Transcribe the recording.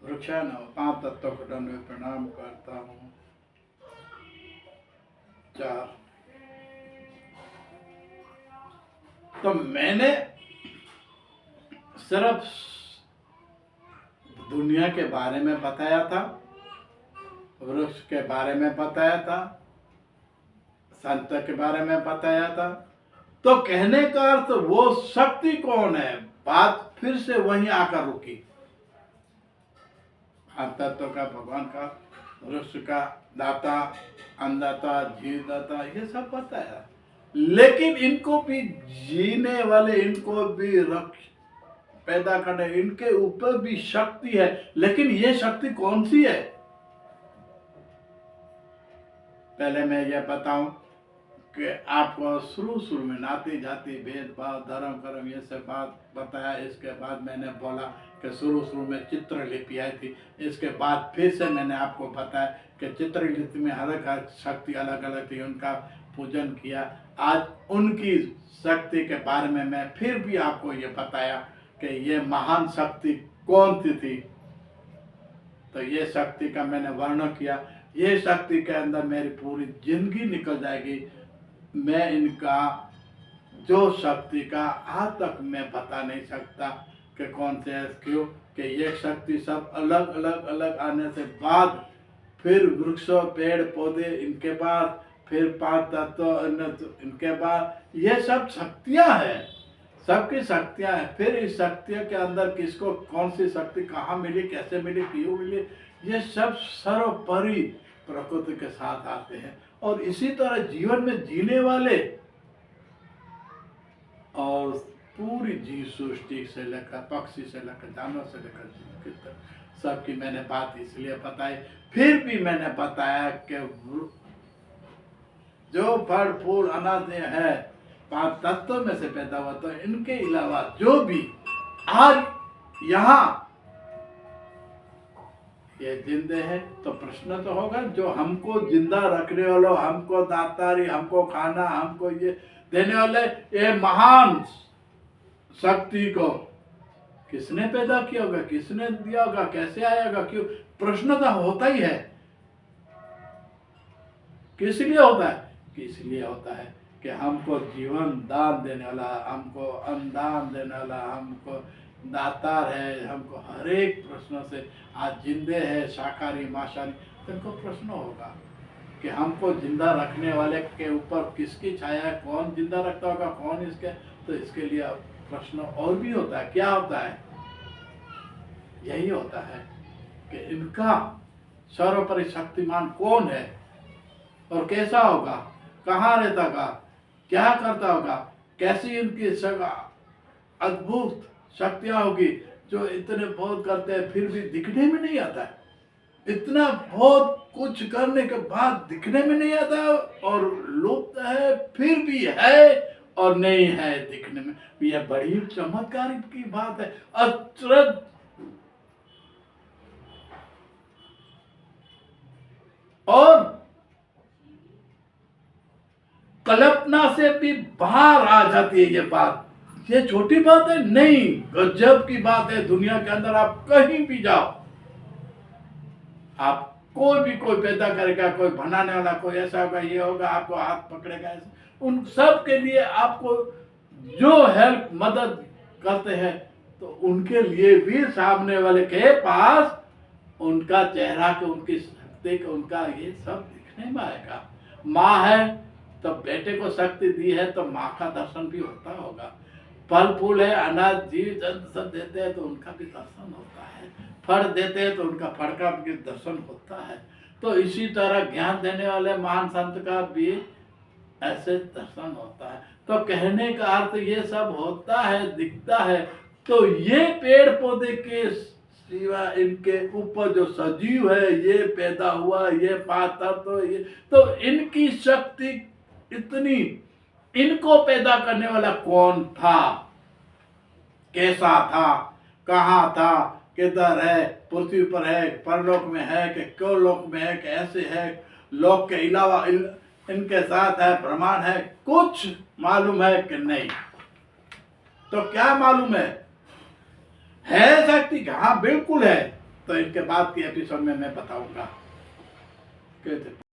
वृक्षाणां पांच तत्व खंडन में प्रणाम करता हूँ। 4 तो मैंने सिर्फ दुनिया के बारे में बताया था, वृक्ष के बारे में बताया था, संत के बारे में बताया था। तो कहने का अर्थ वो शक्ति कौन है, बात फिर से वहीं आकर रुकी। तत्व का, भगवान का, वृक्ष का दाता, अन्नदाता, जीवदाता, ये सब बताया। लेकिन इनको भी जीने वाले, इनको भी रक्ष पैदा करने, इनके ऊपर भी शक्ति है। लेकिन ये शक्ति कौन सी है? पहले मैं ये बताऊं कि आपको शुरू में नाती जाति भेदभाव धर्म कर्म ये सब बात बताया। इसके बाद मैंने बोला कि शुरू में चित्रलिपि आई थी। इसके बाद फिर से मैंने आपको बताया कि चित्रलिपि में अलग शक्ति अलग अलग थी, उनका पूजन किया। आज उनकी शक्ति के बारे में मैं फिर भी आपको ये बताया कि ये महान शक्ति कौन सी थी। तो ये शक्ति का मैंने वर्णन किया। ये शक्ति के अंदर मेरी पूरी जिंदगी निकल जाएगी। मैं इनका जो शक्ति का आज तक मैं बता नहीं सकता कि कौन से है, क्यों कि ये शक्ति सब अलग आने से बाद फिर वृक्षों पेड़ पौधे इनके बाद फिर पांच तत्व इनके बाद ये सब शक्तियां हैं, सबकी शक्तियां हैं। फिर इस शक्तियों के अंदर किसको कौन सी शक्ति कहाँ मिली, कैसे मिली, क्यों मिली, ये सब सर्वोपरि प्रकृति के साथ आते हैं। और इसी तरह जीवन में जीने वाले और पूरी जीव सृष्टि से लेकर पक्षी से लेकर जानवर से लेकर जीव तक सबकी मैंने बात इसलिए बताई। फिर भी मैंने बताया कि जो फल फूल अनाज है पांच तत्वों में से पैदा हुआ, तो इनके अलावा जो भी आज यहाँ ये जिंदे हैं, तो प्रश्न तो होगा जो हमको जिंदा रखने वाले, हमको दातारी, हमको खाना, हमको ये देने वाले, ये महान शक्ति को किसने पैदा किया होगा, किसने दिया होगा, कैसे आएगा, क्यों, प्रश्न तो होता ही है। किस लिए होता है? इसलिए होता है कि हमको जीवन दान देने वाला, हमको अन्नदान देने वाला, हमको दातार है, हमको हर एक प्रश्न से आज जिंदे है, शाकाहारी मांसाहारी, तो इनको प्रश्न होगा कि हमको जिंदा रखने वाले के ऊपर किसकी छाया है, कौन जिंदा रखता होगा, कौन इसके, तो इसके लिए प्रश्न और भी होता है। क्या होता है? यही होता है कि इनका सर्वोपरि शक्तिमान कौन है और कैसा होगा, कहाँ रहता होगा, क्या करता होगा, कैसी इनकी अद्भुत शक्तियां होगी जो इतने बहुत करते हैं फिर भी दिखने में नहीं आता है। इतना बहुत कुछ करने के बाद दिखने में नहीं आता है, और लुप्त है फिर भी है और नहीं है दिखने में। यह बड़ी चमत्कार की बात है। अचरज और कल्पना से भी बाहर आ जाती है ये बात। ये छोटी बात है नहीं, गजब की बात है। दुनिया के अंदर आप कहीं भी जाओ, आप कोई पैदा करेगा, कोई बनाने वाला, कोई ऐसा होगा, ये होगा, आपको हाथ पकड़ेगा, उन सब के लिए आपको जो हेल्प मदद करते हैं, तो उनके लिए भी सामने वाले के पास उनका चेहरा के, उनकी शक्ति के, उनका ये सब दिखने में आएगा। माँ है तो बेटे को शक्ति दी है, तो माँ का दर्शन भी होता होगा। फल फूल है, अनाज जीव जंतु सब देते हैं तो उनका भी दर्शन होता है। फल देते हैं तो उनका फल का भी दर्शन होता है। तो इसी तरह ज्ञान देने वाले महान संत का भी ऐसे दर्शन होता है। तो कहने का अर्थ ये सब होता है, दिखता है। तो ये पेड़ पौधे के सिवा इनके ऊपर जो सजीव है, ये पैदा हुआ, ये पाता, तो ये तो इनकी शक्ति इतनी, इनको पैदा करने वाला कौन था, कैसा था, कहाँ था, किधर है, पृथ्वी पर है, परलोक में है कि क्यों लोक में है, कैसे है, लोक के अलावा इनके साथ है, ब्रह्मांड है, कुछ मालूम है कि नहीं? तो क्या मालूम है शक्ति? हाँ बिल्कुल है। तो इनके बाद की एपिसोड में मैं बताऊंगा। कहते